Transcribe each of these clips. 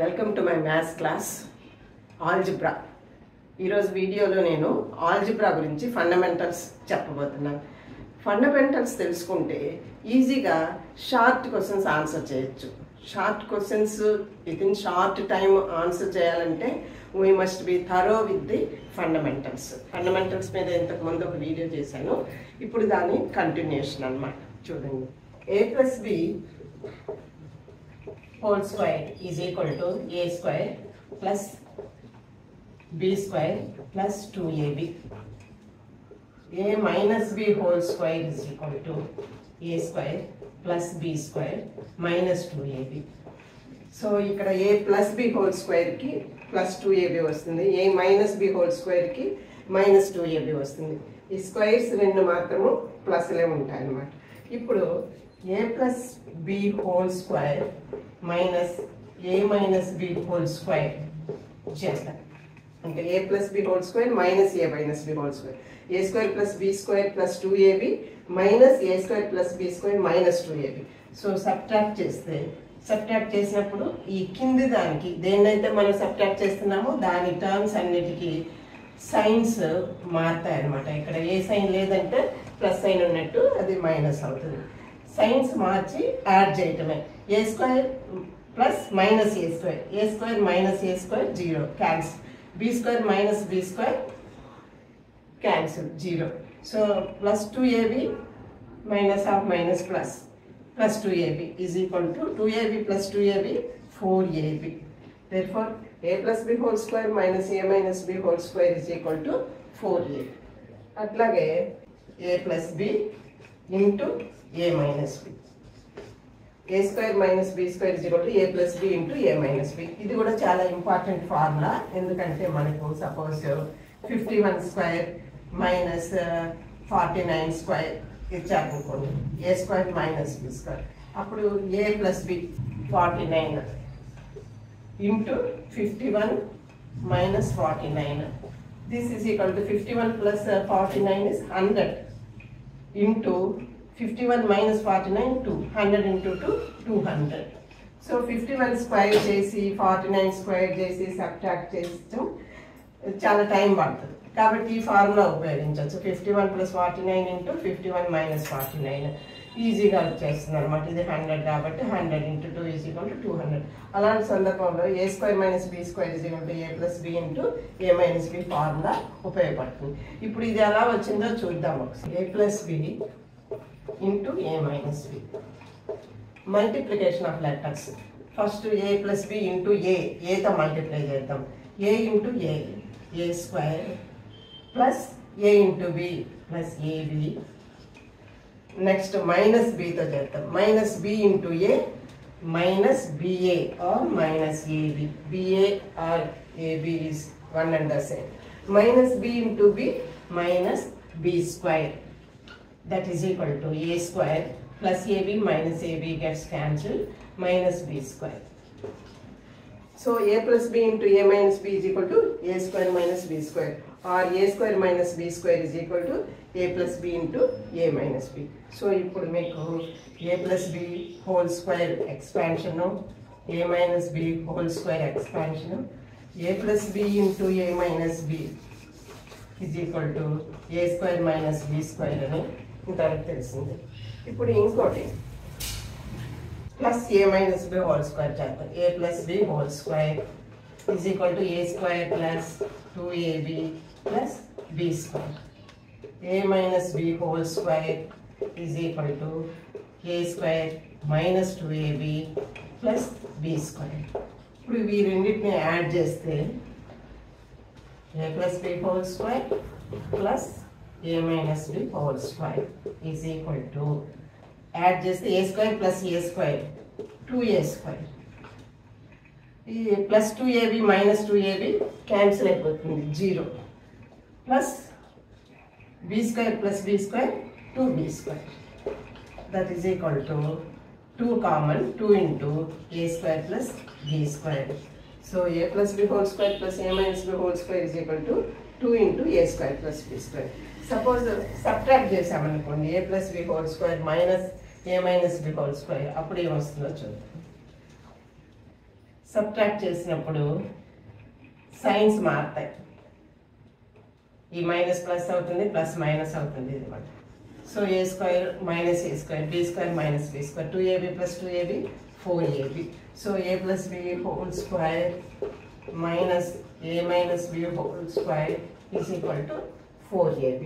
Welcome to my maths class algebra. ఈరోజు వీడియోలో నేను ఆల్జిబ్రా గురించి ఫండమెంటల్స్ చెప్పబోతున్నాను. ఫండమెంటల్స్ తెలుసుకుంటే ఈజీగా షార్ట్ క్వశ్చన్స్ ఆన్సర్ చేయొచ్చు. Short questions within short time answer చేయాలంటే we must be thorough with the fundamentals. Fundamentals మీద ఇంతకు ముందు ఒక వీడియో చేశాను, ఇప్పుడు దాని కంటిన్యూషన్ అన్నమాట. చూడండి, a+b whole square is equal to a square plus b square plus 2ab. a minus b whole square is equal to a square plus b square minus 2ab. So ఇక్కడ a plus b whole square కి plus 2ab వస్తుంది, a minus b whole square కి minus 2ab వస్తుంది. ఈ squares రెండు మాత్రము ప్లస్లే ఉంటాయి అన్నమాట. ఇప్పుడు a plus b whole square minus a minus b whole square చేస్తాం. అంటే a plus b whole square minus a minus b whole square, a square plus b square plus 2ab minus a square plus b square minus 2ab. So subtract చేసినప్పుడు ఈ కింది దానికి దేన్నైతే మనం subtract చేస్తున్నామో దాని టర్మ్స్ అన్నిటికీ సైన్స్ మారుతాయి అన్నమాట. ఇక్కడ ఏ సైన్ లేదంటే ప్లస్ సైన్ ఉన్నట్టు అది మైనస్ అవుతుంది. సైన్స్ మార్చి యాడ్ చేయటమే. A square plus minus a square, a square minus a square zero, cancel. B square minus b square cancel, zero. So plus 2ab minus off minus plus plus 2ab is equal to 2ab plus 2ab 4ab. therefore a plus b whole square minus a minus b whole square is equal to 4a. అట్లాగే a plus b into a minus b, a square minus b square is equal to a plus b into a minus b. ఇది కూడా చాలా important formula. ఎందుకంటే మనకు suppose 51 square minus 49 square ఇచ్చారనుకోండి, a square minus b square, అప్పుడు a plus b 49 into 51 minus 49. This is equal to 51 plus 49 is 100 into 51 minus 49 2, 100 into 2 200. So 51 square చేసి 49 square చేసి subtract చేస్తాం, చాలా టైం పడుతుంది. కాబట్టి ఈ ఫార్ములా ఉపయోగించవచ్చు. 51 ప్లస్ 49 ఇంటూ 51 మైనస్ 49 ఈజీగా వచ్చేస్తుంది అనమాట. ఇది 100 కాబట్టి 100 ఇంటూ 2 ఈజ్ ఈక్వల్ టు 200. అలాంటి సందర్భంలో a square minus b square is equal to a plus b into a minus b formula ఉపయోగపడుతుంది. ఇప్పుడు ఇది ఎలా వచ్చిందో చూద్దాం ఒకసారి. ఏ ప్లస్ బి into a minus b, multiplication of letters. First a plus b into a తో మల్టిప్లై చేద్దాం. a into a square plus a into b plus ab. Next minus b తో చేద్దాం. Minus b into a minus ba or minus ab. ba or ab is one and the same. Minus b into b minus b square, that is equal to a square plus ab minus ab gets cancelled, minus b square. So a plus b into a minus b is equal to a square minus b square, or a square minus b square is equal to a plus b into a minus b. So ఇప్పుడు మీకు a plus b whole square expansion, a minus b whole square expansion, a plus b into a minus b is equal to a square minus b square అని ఇంతవరకు తెలిసింది. ఇప్పుడు ఇంకోటి plus a minus b whole square చేద్దాం. A plus b whole square is equal to a square plus 2ab plus b square. A minus b whole square is equal to a square minus 2ab plus b square. ఇప్పుడు ఈ రెండింటిని add చేస్తే a plus b whole square plus a minus b whole square is equal to, add చేస్తే a square plus a square 2a square. ఈ plus 2ab minus 2ab cancel అయిపోతుంది, 0, plus b square plus b square 2b square, that is equal to 2 common 2 into a square plus b square. So a plus b whole square plus a minus b whole square is equal to 2 into a square plus b square. Suppose subtract చేసామనుకోండి, a plus b whole square minus a minus b whole square. అప్పుడు ఏమొస్తుందో చూద్దాం. Subtract చేసినప్పుడు signs మారుతాయి. ఈ minus plus అవుతుంది, plus minus అవుతుంది అనమాట. So a square minus a square, b square minus b square, 2ab plus 2ab 4ab. So a plus b whole square minus a minus b whole square is equal to 4ab.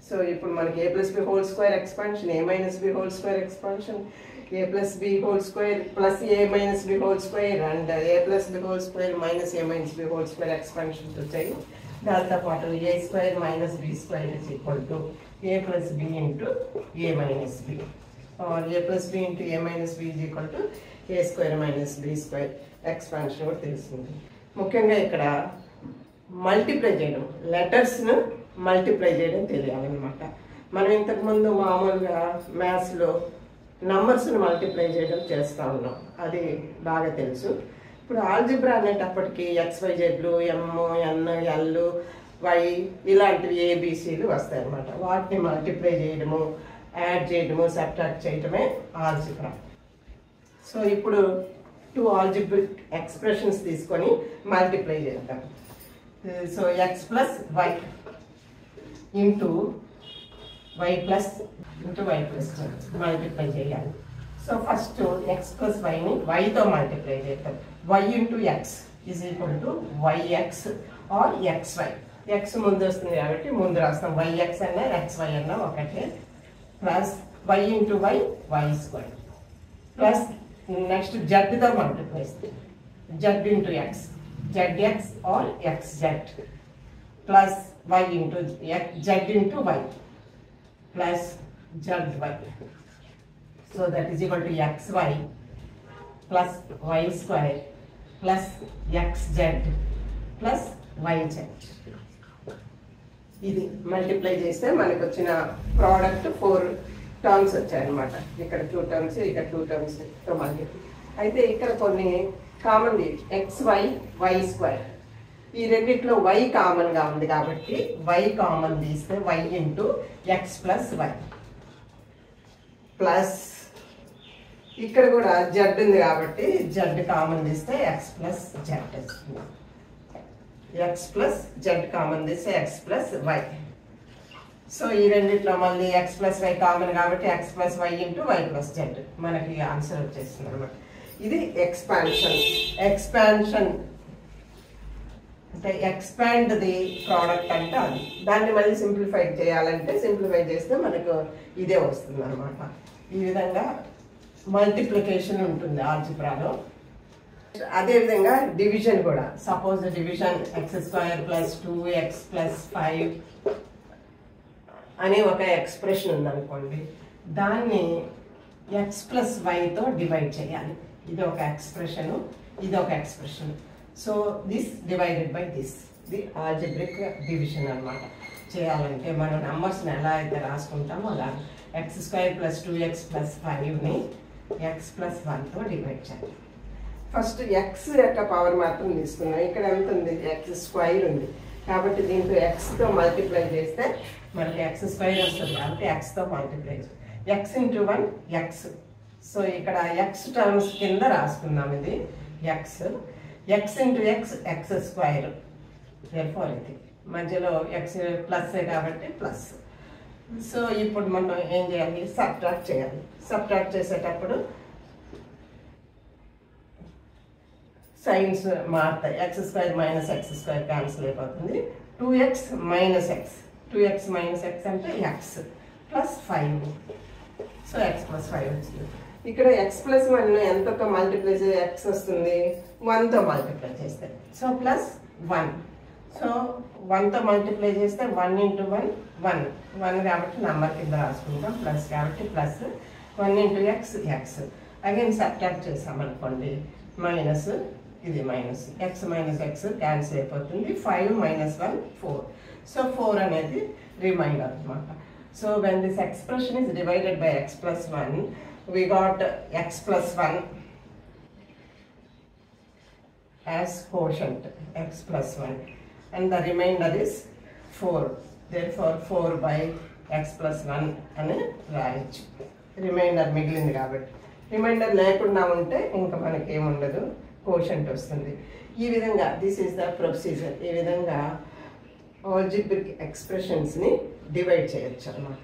So ఇప్పుడు మనకి a plus b whole square expansion, a minus b whole square expansion, a plus b whole square plus a minus b whole square and A plus b whole square minus a minus b whole square expansions వచ్చాయి. దాంతో పాటు a square minus b square is equal to a plus b into a minus b, or a plus b into a minus b is equal to a square minus b square expansion కూడా తెలుస్తుంది. ముఖ్యంగా ఇక్కడ multiply చేయడం, లెటర్స్ను multiply చేయడం తెలియాలన్నమాట. మనం ఇంతకుముందు మామూలుగా మ్యాథ్స్లో నంబర్స్ని మల్టిప్లై చేయడం చేస్తూ ఉన్నాం, అది బాగా తెలుసు. ఇప్పుడు ఆల్జిబ్రా అనేటప్పటికి XYZలు, M, N, L, Y ఇలాంటివి ABCలు వస్తాయి అన్నమాట. వాటిని మల్టిప్లై చేయడము, యాడ్ చేయడము, సబ్ట్రాక్ట్ చేయడమే ఆల్జిబ్రా. సో ఇప్పుడు 2 ఆల్జిబ్రిక్ ఎక్స్ప్రెషన్స్ తీసుకొని మల్టిప్లై చేద్దాం. So x plus y into y plus into y plus multiply చేయాలి. సో ఫస్ట్ x ప్లస్ వైని వైతో మల్టిప్లై చేద్దాం. y into x is equal to yx or xy. x ముందు వస్తుంది కాబట్టి ముందు రాస్తాం, yx అన్నా xy అన్నా ఒకటే, plus y into y y square, plus next జడ్తో మల్టిప్లై చేస్తే z into x zx or xz, plus y into z into y plus zy. So that is equal to xy plus y square plus xz plus yz. ఇది multiply చేస్తే మనకు వచ్చిన product 4 terms వచ్చాయన్నమాట. ఇక్కడ 2 terms, ఇక్కడ 2 terms తో multiply. అయితే ఇక్కడ కొన్ని కామన్ xy y స్క్వేర్, ఈ రెండిట్లో y కామన్ గా ఉంది కాబట్టి y కామన్ తీస్తే y into x plus y, plus ఇక్కడ కూడా z ఉంది కాబట్టి z కామన్ తీస్తే x ప్లస్ z వస్తుంది. x ప్లస్ z కామన్ తీస్తే x ప్లస్ y. సో ఈ రెండిట్లో మళ్ళీ x ప్లస్ y కామన్ కాబట్టి x plus y into y plus z మనకి ఆన్సర్ వచ్చేస్తుంది అనమాట. ఇది ఎక్స్పాన్షన్. ఎక్స్పాన్షన్ అంటే ఎక్స్పాండ్ ది ప్రోడక్ట్ అంటే అది. దాన్ని మళ్ళీ సింప్లిఫై చేయాలంటే సింప్లిఫై చేస్తే మనకు ఇదే వస్తుంది అనమాట. ఈ విధంగా మల్టిప్లికేషన్ ఉంటుంది ఆల్జిబ్రాలో. అదేవిధంగా డివిజన్ కూడా, suppose division x² plus 2x plus 5 అనే ఒక ఎక్స్ప్రెషన్ ఉందనుకోండి, దాన్ని x ప్లస్ వైతో డివైడ్ చేయాలి. ఇది ఒక ఎక్స్ప్రెషన్, ఇది ఒక expression. So this divided by this, the algebraic division అనమాట. చేయాలంటే మనం నంబర్స్ని ఎలా అయితే రాసుకుంటామో అలా x² ప్లస్ 2x ప్లస్ 5ని x ప్లస్ 1తో డివైడ్ చేయాలి. ఫస్ట్ x యొక్క పవర్ మాత్రం తీసుకున్నాం. ఇక్కడ ఎంత ఉంది? x² ఉంది కాబట్టి దీంతో xతో మల్టిప్లై చేస్తే మనకి x² వస్తుంది కాబట్టి xతో మల్టిప్లై చేయాలి. x into 1 x. సో ఇక్కడ x టర్మ్స్ కింద రాసుకున్నాం. ఇది x into x x². therefore ఇది మధ్యలో x ప్లస్ కాబట్టి ప్లస్. సో ఇప్పుడు మనం ఏం చేయాలి? సబ్ట్రాక్ట్ చేయాలి. సబ్ట్రాక్ట్ చేసేటప్పుడు సైన్స్ మారుతాయి. x² మైనస్ x² క్యాన్సిల్ అయిపోతుంది. 2x minus x, 2x minus x అంటే x plus 5. So x plus 5 వచ్చింది. ఇక్కడ x ప్లస్ 1 ఎంతతో మల్టిప్లై చేస్తే x వస్తుంది? 1తో మల్టిప్లై చేస్తే, సో ప్లస్ 1. సో 1తో మల్టిప్లై చేస్తే 1 ఇంటూ 1 1 కాబట్టి నంబర్ కింద రాసుకుంటాం, ప్లస్ కాబట్టి plus 1 into x x. Again subtract చేసామనుకోండి, మైనస్, ఇది minus, x minus x cancel అయిపోతుంది. 5 మైనస్ 1 4. సో 4 అనేది రిమైండర్ అనమాట. So when this expression is divided by x plus 1, we got x plus 1 as quotient, x plus 1, and the remainder is 4. Therefore 4 by x plus 1 అని రాయొచ్చు. Reminder మిగిలింది కాబట్టి. Reminder లేకుండా ఉంటే ఇంకా మనకి ఏముండదు, కోషంట్ వస్తుంది. ఈ విధంగా దిస్ ఈజ్ ద ప్రొసీజర్. ఈ విధంగా ఆల్జిబ్రిక్ ఎక్స్ప్రెషన్స్ని డివైడ్ చేయొచ్చు అన్నమాట.